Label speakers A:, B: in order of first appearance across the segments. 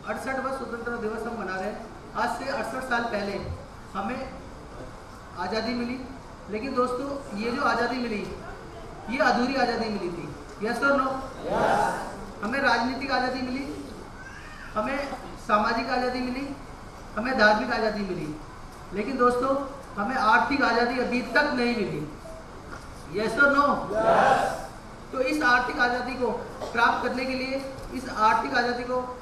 A: 68वां स्वतंत्रता दिवस हम मना रहे हैं। आज से 68 साल पहले हमें आज़ादी मिली, लेकिन दोस्तों ये जो आज़ादी मिली ये अधूरी आज़ादी मिली थी। यस और नो? हमें राजनीतिक आज़ादी मिली, हमें सामाजिक आज़ादी मिली, हमें धार्मिक आज़ादी मिली, लेकिन दोस्तों हमें आर्थिक आज़ादी अभी तक नहीं मिली। यस और नो? तो इस आर्थिक आज़ादी को प्राप्त करने के लिए, इस आर्थिक आज़ादी को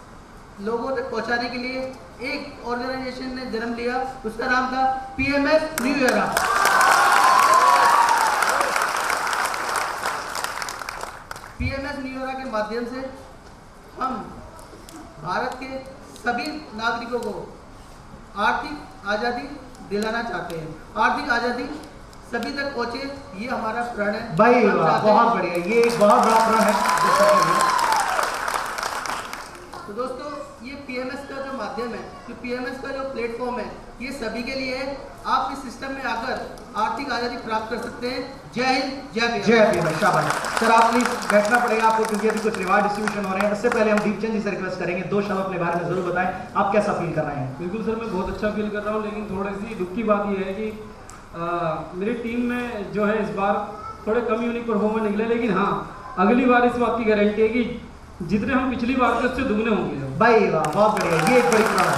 A: लोगों तक पहुंचाने के लिए एक ऑर्गेनाइजेशन ने जन्म लिया, उसका नाम था PMS new era. PMS new era के माध्यम से हम भारत के सभी नागरिकों को आर्थिक आज़ादी दिलाना चाहते हैं। आर्थिक आज़ादी सभी तक पहुंचे, ये हमारा प्रण है
B: भाई। बहुत बढ़िया, ये एक बहुत बड़ा प्रण है।
A: तो दोस्तों ये पीएमएस का जो माध्यम है, जो पीएमएस का जो प्लेटफॉर्म है, ये सभी के लिए है। आप इस सिस्टम में आकर आर्थिक आज़ादी प्राप्त कर सकते हैं। जय हिंद, जय भीम।
B: जय भीम। शाबाश सर, आप प्लीज बैठना पड़ेगा आपको, क्योंकि अभी कुछ रिवार्ड डिस्ट्रीब्यूशन हो रहे हैं। इससे पहले हम दीपचंद जी से रिक्वेस्ट करेंगे, 2 शब्द अपने बारे में जरूर बताएं, आप कैसा फील कर रहे हैं?
C: बिल्कुल सर, मैं बहुत अच्छा फील कर रहा हूँ, लेकिन थोड़ी सी दुख की बात यह है कि मेरी टीम में जो है इस बार थोड़े कम यूनिक परफॉर्मर निकले, लेकिन हाँ अगली बार इस बात की गारंटी है कि जितने हम पिछली बार थे उससे दुगने होंगे।
B: भाई वाह, बहुत बढ़िया, ये एक बड़ी प्रण है।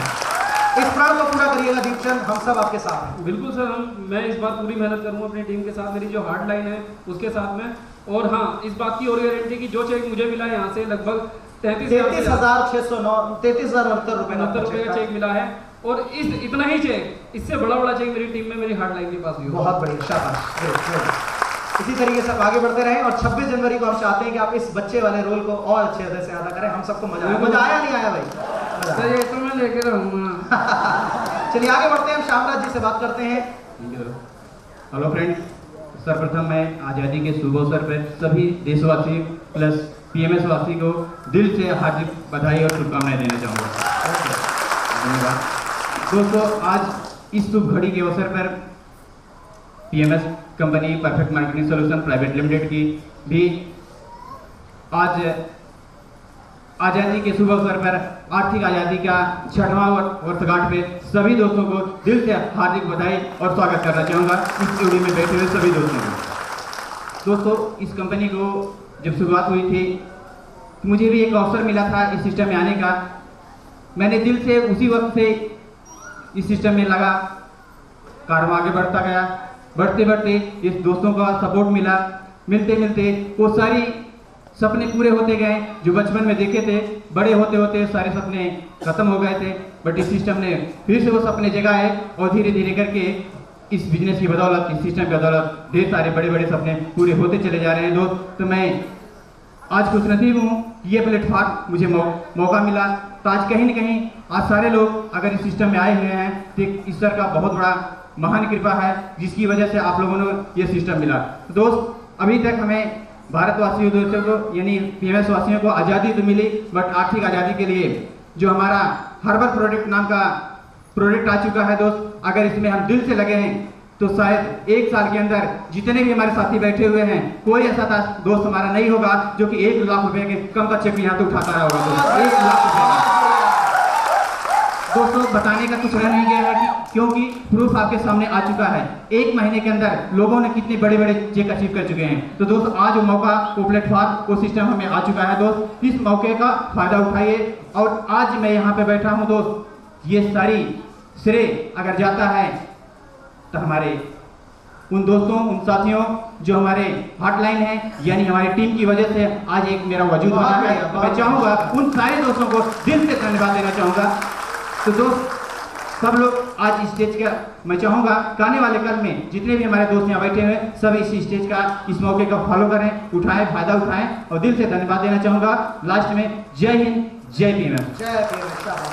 B: इस प्रण को पूरा करिएगा दीपचंद, हम सब आपके साथ हैं।
C: बिल्कुल सर, मैं इस बार पूरी मेहनत करूँगा अपनी टीम के साथ, मेरी जो हार्ड लाइन है उसके साथ में। और हाँ, इस बात की और गारंटी कि जो चेक मुझे मिला है यहाँ से लगभग
B: 33,669 रुपए
C: का चेक मिला है। और इतना ही चेक, इससे बड़ा चेक मेरी टीम में मेरी हार्ड लाइन के पास भी होगा।
B: बहुत बढ़िया, शाबाश। इसी तरीके से आगे बढ़ते रहें, और 26 जनवरी को हम चाहते हैं कि आप इस बच्चे वाले रोल को और अच्छे से अदा करें। हम सबको मजा आया नहीं आया भाई?
C: सर ये तो मैं लेके रहूँगा।
B: चलिए आगे बढ़ते हैं, हम शामराज जी से बात करते हैं।
D: हेलो फ्रेंड्स, सर्वप्रथम मैं आज़ादी के शुभ अवसर पर सभी देशवासी प्लस पीएमएस वासी को दिल से हार्दिक बधाई और शुभकामनाएं देना चाहूँगा। धन्यवाद दोस्तों। आज इस शुभ घड़ी के अवसर पर PMS company perfect marketing solution private limited की भी आज आज़ादी के शुभ अवसर पर आर्थिक आज़ादी का 6वां वर्षगांठ पे सभी दोस्तों को दिल से हार्दिक बधाई और स्वागत करना चाहूँगा, इस जोड़ी में बैठे हुए सभी दोस्तों को। दोस्तों, इस कंपनी को जब शुरुआत हुई थी मुझे भी एक अवसर मिला था इस सिस्टम में आने का। मैंने दिल से उसी वक्त से इस सिस्टम में लगा, कारवा आगे बढ़ता गया। बढ़ते बढ़ते इस दोस्तों का सपोर्ट मिला, मिलते मिलते वो सारी सपने पूरे होते गए जो बचपन में देखे थे। बड़े होते होते सारे सपने खत्म हो गए थे, बट इस सिस्टम ने फिर से वो सपने जगाए और धीरे धीरे करके इस बिजनेस की बदौलत, इस सिस्टम की बदौलत ढेर सारे बड़े बड़े सपने पूरे होते चले जा रहे हैं दोस्त। तो मैं आज खुशनसीब हूँ, ये प्लेटफॉर्म मुझे मौका मिला। तो आज कहीं न कहीं आज सारे लोग अगर इस सिस्टम में आए हुए हैं तो ईश्वर का बहुत बड़ा महान कृपा है, जिसकी वजह से आप लोगों ने ये सिस्टम मिला। तो दोस्त, अभी तक हमें भारतवासियों दोस्तों को यानी पीएमएस वासियों को आज़ादी तो मिली, बट आर्थिक आज़ादी के लिए जो हमारा हर्बल प्रोडक्ट नाम का प्रोडक्ट आ चुका है दोस्त, अगर इसमें हम दिल से लगे हैं तो शायद 1 साल के अंदर जितने भी हमारे साथी बैठे हुए हैं, कोई ऐसा दोस्त हमारा नहीं होगा जो कि 1 लाख रुपए के कम का चेक यहाँ तो उठाता रहा होगा। 1 लाख रुपए दोस्तों, बताने का कुछ रह नहीं गया है कि क्योंकि प्रूफ आपके सामने आ चुका है। 1 महीने के अंदर लोगों ने कितने बड़े बड़े चेक अचीव कर चुके हैं। तो दोस्त, आज वो मौका, वो प्लेटफॉर्म, वो सिस्टम हमें आ चुका है दोस्त। इस मौके का फायदा उठाइए। और आज मैं यहाँ पे बैठा हूँ दोस्त, ये सारी श्रेय अगर जाता है तो हमारे उन दोस्तों, उन साथियों जो हमारे हॉटलाइन है यानी हमारी टीम की वजह से आज एक मेरा वजूद बना है। मैं चाहूँगा उन सारे दोस्तों को दिल से धन्यवाद देना चाहूँगा। तो दोस्त, सब लोग आज इस स्टेज का, मैं चाहूँगा आने वाले कल में जितने भी हमारे दोस्त यहाँ बैठे हुए हैं सब इस स्टेज का, इस मौके का फॉलो करें, उठाएं, फायदा उठाएं। और दिल से धन्यवाद देना चाहूँगा। लास्ट में जय हिंद, जय भीम।
B: जय भीम।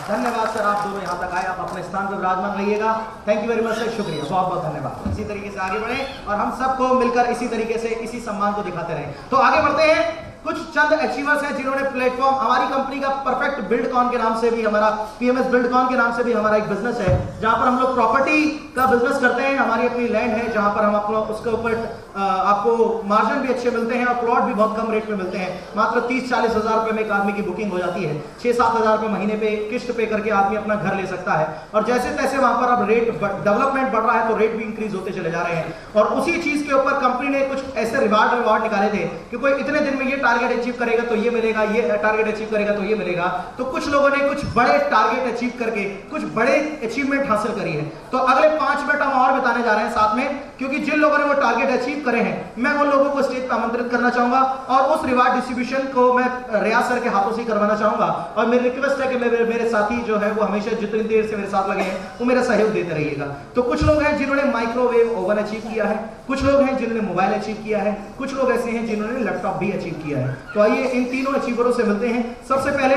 B: धन्यवाद सर, आप दोनों यहाँ तक आए, आप अपने स्थान पर विराजमान रहिएगा। Thank you very much sir, शुक्रिया, बहुत बहुत धन्यवाद। इसी तरीके से आगे बढ़े और हम सबको मिलकर इसी तरीके से इसी सम्मान को दिखाते रहें। तो आगे बढ़ते हैं, कुछ चंद अचीवर्स हैं जिन्होंने प्लेटफॉर्म, हमारी कंपनी का परफेक्ट बिल्डकॉन के नाम से भी, हमारा पीएमएस बिल्डकॉन के नाम से भी हमारा एक बिजनेस है जहां पर हम लोग प्रॉपर्टी का बिजनेस करते हैं। हमारी अपनी लैंड है जहां पर हम अपना उसके ऊपर आपको मार्जिन भी अच्छे मिलते हैं और प्लॉट भी बहुत कम रेट में मिलते हैं। मात्र 30-40 हज़ार रुपए में एक आदमी की बुकिंग हो जाती है। 6-7 हज़ार रुपए महीने पे किस्त पे करके आदमी अपना घर ले सकता है। और जैसे तैसे वहां पर अब रेट डेवलपमेंट बढ़ रहा है तो रेट भी इंक्रीज होते चले जा रहे हैं। और उसी चीज के ऊपर कंपनी ने कुछ ऐसे रिवार्ड निकाले थे कि कोई इतने दिन में ये टारगेट अचीव करेगा तो ये मिलेगा, ये टारगेट अचीव करेगा तो ये मिलेगा। तो कुछ लोगों ने कुछ बड़े टारगेट अचीव करके कुछ बड़े अचीवमेंट हासिल करी है। तो अगले 5 मिनट हम और बताने जा रहे हैं साथ में, क्योंकि जिन लोगों ने वो टारगेट अचीव करे हैं मैं उन लोगों को स्टेज पर आमंत्रित करना चाहूंगा और उस रिवार्ड डिस्ट्रीब्यूशन को मैं रियाज सर के हाथों से करवाना चाहूंगा। और मेरी रिक्वेस्ट है कि मेरे साथी जो है वो हमेशा जितनी देर से मेरे साथ लगे हैं वो मेरा सहयोग देते रहिएगा। तो कुछ लोग हैं जिन्होंने माइक्रोवेव ओवन अचीव किया है, कुछ लोग हैं जिन्होंने मोबाइल अचीव किया है, कुछ लोग ऐसे हैं जिन्होंने लैपटॉप भी अचीव किया है। तो आइए इन तीनों अचीवरों से मिलते हैं। सबसे पहले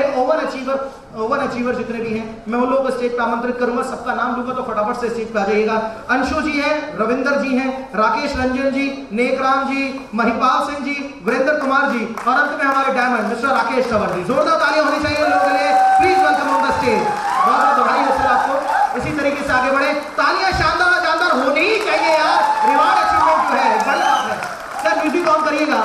B: ओवन अचीवर जितने भी हैं मैं उन लोगों को स्टेज पर आमंत्रित करूंगा। सबका नाम लूंगा तो फटाफट से स्टेज पर आ जाइएगा। अंशु जी हैं, रविंदर जी हैं, राकेश रंजन जी, नेकराम जी, महिपाल सिंह जी, वीरेंद्र कुमार जी और अंत में हमारे डायमंड मिस्टर राकेश तंवर जी। जोरदार तालियां होनी चाहिए इन लोगों के लिए। Please welcome on the stage. बहुत बहुत बधाई है सर आपको। इसी तरीके से आगे बढ़े। तालियां शानदार होनी ही चाहिए यार। रिवार्ड अचीवमेंट जो है बड़ी बात है। सर म्यूजिक ऑन करिएगा,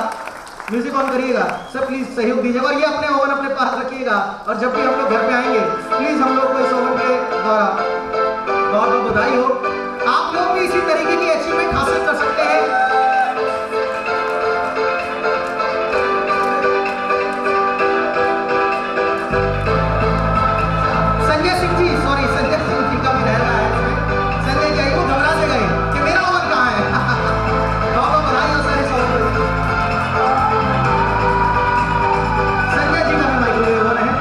B: म्यूजिक ऑन करिएगा सर, प्लीज सहयोग दीजिएगा। और ये अपने ओवन अपने पास रखिएगा और जब भी हम लोग घर पे आएंगे प्लीज हम लोग को इस ओवन के द्वारा बहुत बहुत बधाई हो। आप लोग भी इसी तरीके की अचीवमेंट हासिल कर सकते हैं। संजय सिंह जी का भी रह रहा है। संजय जी वो घबरा से गए कि मेरा ओवन कहाँ है। बहुत बहुत बधाई हो सर इस ओवन को। संजय जी का भी माइक्रोवेव ओवन है।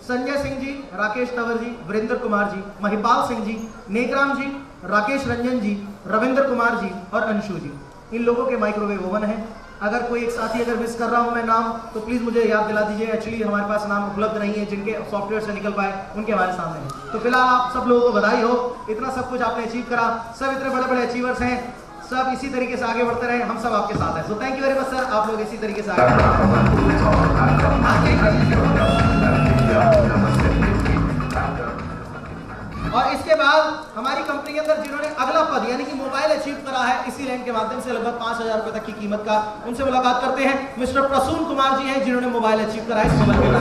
B: संजय सिंह जी, राकेश तंवर जी, वीरेंद्र कुमार जी, महिपाल सिंह जी, नेकराम जी, राकेश रंजन जी, रविंद्र कुमार जी और अंशु जी, इन लोगों के माइक्रोवेव ओवन है। अगर कोई एक साथी अगर मिस कर रहा हूं मैं नाम तो प्लीज मुझे याद दिला दीजिए। एक्चुअली हमारे पास नाम उपलब्ध नहीं है, जिनके सॉफ्टवेयर से निकल पाए उनके हमारे सामने है। तो फिलहाल आप सब लोगों को बधाई हो, इतना सब कुछ आपने अचीव करा। सब इतने बड़े बड़े अचीवर्स हैं, सब इसी तरीके से आगे बढ़ते रहे, हम सब आपके साथ हैं। So thank you very much sir, आप लोग इसी तरीके से आगे और इसके बाद हमारी कंपनी के अंदर जिन्होंने अगला पद यानी कि मोबाइल अचीव करा है इसी रैंक के माध्यम से लगभग 5,000 रुपए तक की कीमत का, उनसे मुलाकात करते हैं। मिस्टर प्रसून कुमार जी हैं जिन्होंने मोबाइल अचीव करा है इस मोबाइल के लिए।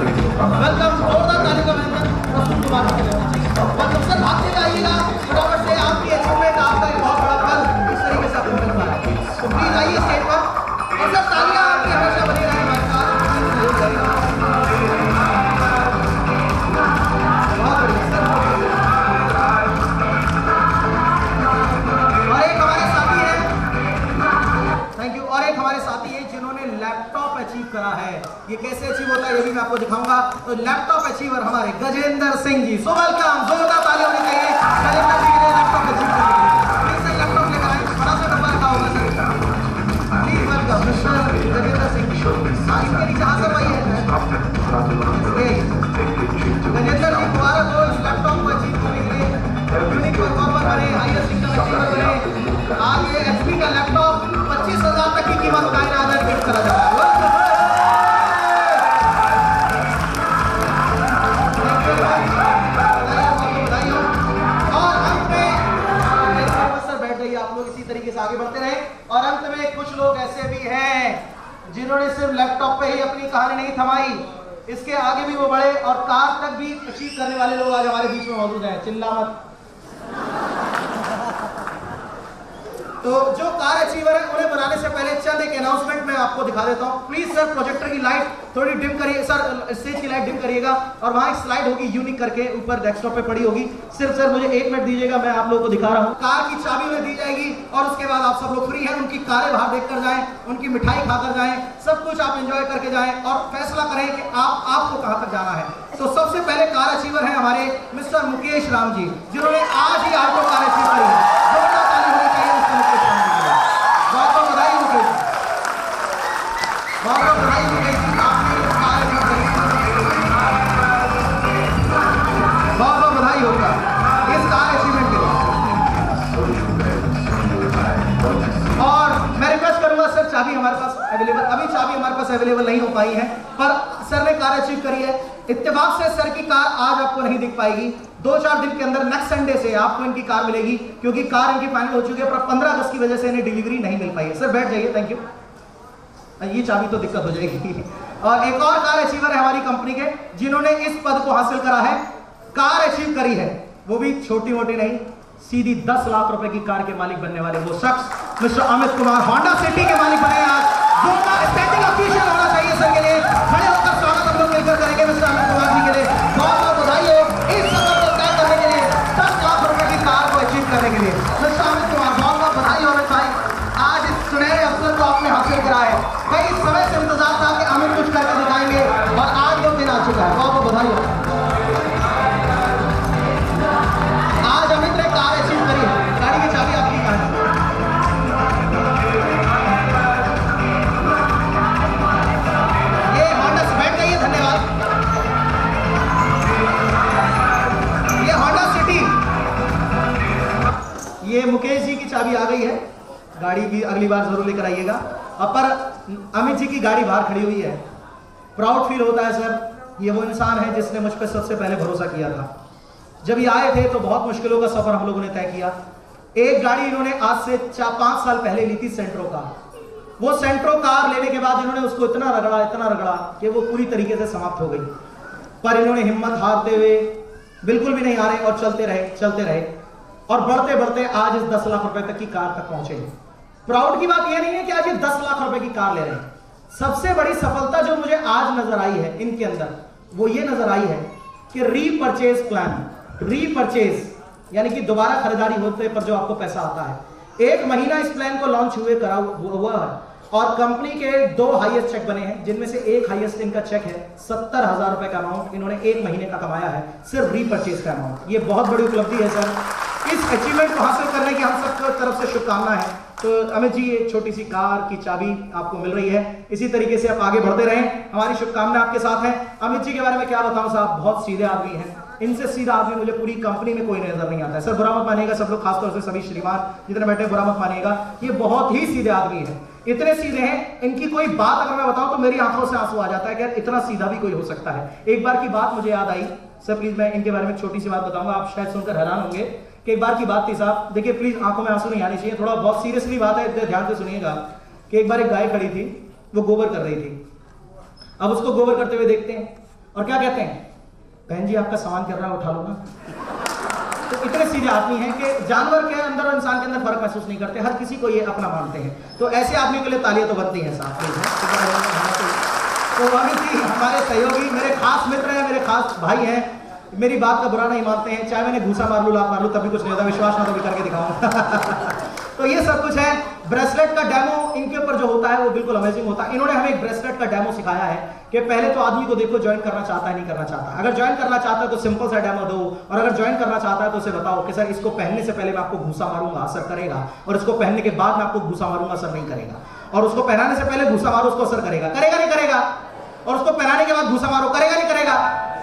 B: वेलकम, जोरदार ताली का मेहमान प्रसून कुमार जी के लिए। वेलकम सर, भागते जाइएगा फटाफट से, आपकी अचीवमेंट आपका एक बहुत बड़ा पद इस तरीके से आपको मिल पा है। तो प्लीज आइए स्टेज पर और सर तालियां आपकी हमेशा बनी रहे हमारे साथ। बहुत बढ़िया सर। और एक हमारे साथी हैं जिन्होंने लैपटॉप अचीव करा है। ये कैसे अचीव होता है ये भी मैं आपको दिखाऊंगा। तो लैपटॉप अचीवर हमारे गजेंद्र सिंह जी, सो वेलकम, जोरदार ताली होनी चाहिए गजेंद्र जी के लिए लैपटॉप अचीव करने के लिए। प्लीज सर लैपटॉप लेकर आए, बड़ा सा डब्बा रखा होगा sir. Please welcome mister Gajendra Singh ji. इनके नीचे हाथ करवाइए। गजेंद्र जी मुबारक हो इस लैपटॉप को अचीव करने के लिए। यूनिक परफॉर्मर बने, हाईएस्ट इनकम अचीवर बने। आज ये एचपी का लैपटॉप 25,000 तक की कीमत का इनाम गिफ्ट करा जा रहा है। और अंत में सर बैठ जाइए, आप लोग इसी तरीके से आगे बढ़ते रहे। और अंत में कुछ लोग ऐसे भी हैं जिन्होंने सिर्फ लैपटॉप पे ही अपनी कहानी नहीं थमाई, इसके आगे भी वो बढ़े और कार तक भी अचीव करने वाले लोग आज हमारे बीच में मौजूद हैं। चिल्ला मत। तो जो कार अचीवर है उन्हें बनाने से पहले चंद एक अनाउंसमेंट मैं आपको दिखा देता हूं। प्लीज सर प्रोजेक्टर की लाइट थोड़ी डिम करिए सर, स्टेज की लाइट डिम करिएगा। और वहां एक स्लाइड होगी यूनिक करके ऊपर डेस्कटॉप पे पड़ी होगी। सिर्फ सर मुझे 1 मिनट दीजिएगा, मैं आप लोगों को दिखा रहा हूं। कार की चाबी में दी जाएगी और उसके बाद आप सब लोग फ्री हैं, उनकी कारें बाहर देख कर जाएं, उनकी मिठाई खाकर जाएं, सब कुछ आप एंजॉय करके जाएं और फैसला करें कि आपको कहां तक जाना है। तो सबसे पहले कार अचीवर है हमारे मिस्टर मुकेश राम जी, जिन्होंने आज ही आल्टो कार अचीव करी है। जोरदार ताली होनी चाहिए मिस्टर मुकेश राम जी के लिए। बहुत बहुत बधाई मुकेश। कार्स अवेलेबल नहीं हो पाई हैं, पर सर ने कार अचीव करी है। इत्तेफाक से सर की कार आज आपको नहीं दिख पाएगी, 2-4 दिन के अंदर नेक्स्ट संडे से आपको इनकी कार मिलेगी, क्योंकि कार इनकी फाइनल हो चुकी है, पर 15 अगस्त की वजह से इन्हें डिलीवरी नहीं मिल पाई है। सर बैठ जाइए, थैंक यू। ये चाबी तो दिक्कत हो जाएगी। और एक और कार अचीवर है हमारी कंपनी के, जिन्होंने इस पद को हासिल करा है, कार अचीव करी है, वो भी छोटी मोटी नहीं, सीधी 10 लाख रुपए की कार के मालिक बनने वाले वो शख्स mister Amit Kumar Honda city के मालिक बने आज। जोरदार स्टैंडिंग ऑफिशियल होना चाहिए सर के लिए। खड़े होकर स्वागत हम लोग मिलकर करेंगे मिस्टर अमित कुमार जी के लिए। बहुत बहुत बधाई हो इस सफर को तय करने के लिए, 10 लाख रुपए की कार को अचीव करने के लिए। मिस्टर अमित कुमार, बहुत बहुत बधाई हो अमित भाई, आज इस सुनहरे अवसर को आपने हासिल करा है। कई समय से इंतजार था कि अमित कुछ करके दिखाएंगे और आज वो दिन आ चुका है। बहुत बहुत बधाई हो। आज अमित ने कार अचीव करी है। गाड़ी की चाबी आपकी कहां है? ये होंडा से बैठ गई है, धन्यवाद। ये होंडा सिटी, ये मुकेश जी की चाबी आ गई है। गाड़ी भी अगली बार जरूर लेकर आइएगा। अब पर अमित जी की गाड़ी बाहर खड़ी हुई है। प्राउड फील होता है सर, ये वो इंसान है जिसने मुझ पर सबसे पहले भरोसा किया था। जब ये आए थे तो बहुत मुश्किलों का सफर हम लोगों ने तय किया। एक गाड़ी इन्होंने आज से 4-5 साल पहले ली थी, सेंट्रो कार। वो सेंट्रो कार लेने के बाद इन्होंने उसको इतना रगड़ा कि वो पूरी तरीके से समाप्त हो गई। पर इन्होंने हिम्मत हारते हुए बिल्कुल भी नहीं हारे और चलते रहे और बढ़ते बढ़ते आज इस 10 लाख रुपए तक की कार तक पहुंचे हैं। प्राउड की बात यह नहीं है कि आज ये 10 लाख रुपए की कार ले रहे हैं। सबसे बड़ी सफलता जो मुझे आज नजर आई है इनके अंदर, वो ये नजर आई है कि रीपरचेज प्लान, रीपरचेज यानी कि दोबारा खरीदारी होते पर जो आपको पैसा आता है। 1 महीना इस प्लान को लॉन्च हुआ है और कंपनी के 2 हाईएस्ट चेक बने हैं, जिनमें से एक हाईएस्ट इनका चेक है 70,000 रुपए का अमाउंट इन्होंने 1 महीने का कमाया है, सिर्फ रीपरचेज का अमाउंट। ये बहुत बड़ी उपलब्धि है सर। इस अचीवमेंट को हासिल करने की हम सबकी तरफ से शुभकामनाएं हैं। तो अमित जी, एक छोटी सी कार की चाबी आपको मिल रही है, इसी तरीके से आप आगे बढ़ते रहें, हमारी शुभकामनाएं आपके साथ हैं। अमित जी के बारे में क्या बताऊं साहब, बहुत सीधे आदमी हैं। इनसे सीधा आदमी मुझे पूरी कंपनी में कोई नजर नहीं आता है। सर बुरा मत मानिएगा, सब लोग खासतौर से सभी श्रीमान जितने बैठे बुरा मत मानिएगा, ये बहुत ही सीधे आदमी है। इतने सीधे हैं, इनकी कोई बात अगर मैं बताऊं तो मेरी आंखों से आंसू आ जाता है कि यार इतना सीधा भी कोई हो सकता है। एक बार की बात मुझे याद आई सर, प्लीज मैं इनके बारे में छोटी सी बात बताऊंगा, आप शायद सुनकर हैरान होंगे कि एक बार की बात थी साहब। देखिए प्लीज आंखों में आंसू नहीं आने चाहिए, थोड़ा बहुत सीरियसली बात है, इतने ध्यान से सुनिएगा। कि एक बार एक गाय खड़ी थी, वो गोबर कर रही थी। अब उसको गोबर करते हुए देखते हैं और क्या कहते हैं, बहन जी आपका सामान कर रहा है, उठा लो ना। तो इतने सीधे आदमी हैं कि जानवर के अंदर और इंसान के अंदर फर्क महसूस नहीं करते, हर किसी को ये अपना मानते हैं। तो ऐसे आदमी के लिए तालियां तो बनती हैं साहब। तो अमित जी हमारे सहयोगी, मेरे खास मित्र हैं, मेरे खास भाई हैं, मेरी बात का बुरा नहीं मानते हैं, चाहे मैंने घूसा मार लूं लात मार लूं तभी कुछ नहीं होता, विश्वास ना तो भी करके दिखाऊं। तो ये सब कुछ है। ब्रेसलेट का डेमो इनके ऊपर जो होता है वो बिल्कुल अमेजिंग होता है। इन्होंने हमें एक ब्रेसलेट का डेमो सिखाया है कि पहले तो आदमी को देखो ज्वाइन करना चाहता है नहीं करना चाहता। अगर ज्वाइन करना चाहता है तो सिंपल सा डेमो दो, और अगर ज्वाइन करना चाहता है तो उसे बताओ कि सर इसको पहनने से पहले मैं आपको घूसा मारूंगा, असर करेगा, और इसको पहनने के बाद मैं आपको घूसा मारूंगा, असर नहीं करेगा, और उसको पहनाने से पहले घूसा मारो, उसको असर करेगा नहीं करेगा, और उसको पहनाने के बाद घूसा मारो, करेगा नहीं करेगा,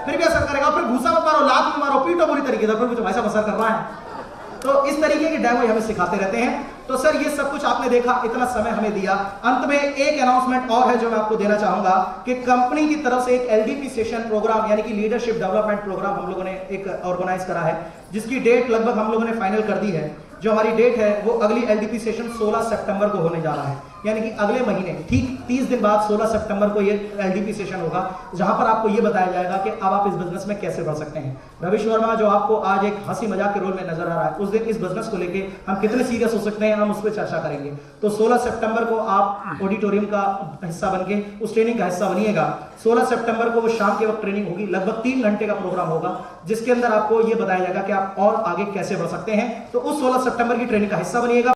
B: फिर भी असर करेगा, फिर घूसा मत मारो, लात में मारो, पीटो बुरी तरीके से, फिर भी भाई साहब असर कर रहा है। तो इस तरीके के डेमो हमें सिखाते रहते हैं। तो सर ये सब कुछ आपने देखा, इतना समय हमें दिया। अंत में एक अनाउंसमेंट और है जो मैं आपको देना चाहूंगा कि कंपनी की तरफ से एक एलडीपी सेशन प्रोग्राम यानी कि लीडरशिप डेवलपमेंट प्रोग्राम हम लोगों ने एक ऑर्गेनाइज करा है, जिसकी डेट लगभग हम लोगों ने फाइनल कर दी है। जो हमारी डेट है वो अगली एलडीपी सेशन 16 सितंबर को होने जा रहा है, यानी कि अगले महीने ठीक 30 दिन बाद 16 सितंबर को ये एलडीपी सेशन होगा, जहां पर आपको ये बताया जाएगा कि अब आप इस बिजनेस में कैसे बढ़ सकते हैं। रविश वर्मा जो आपको आज एक हंसी मजाक के रोल में नजर आ रहा है, उस दिन इस बिजनेस को लेके हम कितने सीरियस हो सकते हैं, हम उस पर चर्चा करेंगे। तो 16 सितंबर को आप ऑडिटोरियम का हिस्सा बनके उस ट्रेनिंग का हिस्सा बनिएगा। 16 सितंबर को वो शाम के वक्त ट्रेनिंग होगी, लगभग 3 घंटे का प्रोग्राम होगा, जिसके अंदर आपको ये बताया जाएगा कि आप और आगे कैसे बढ़ सकते हैं। तो उस 16 सितंबर की ट्रेनिंग का हिस्सा बनिएगा।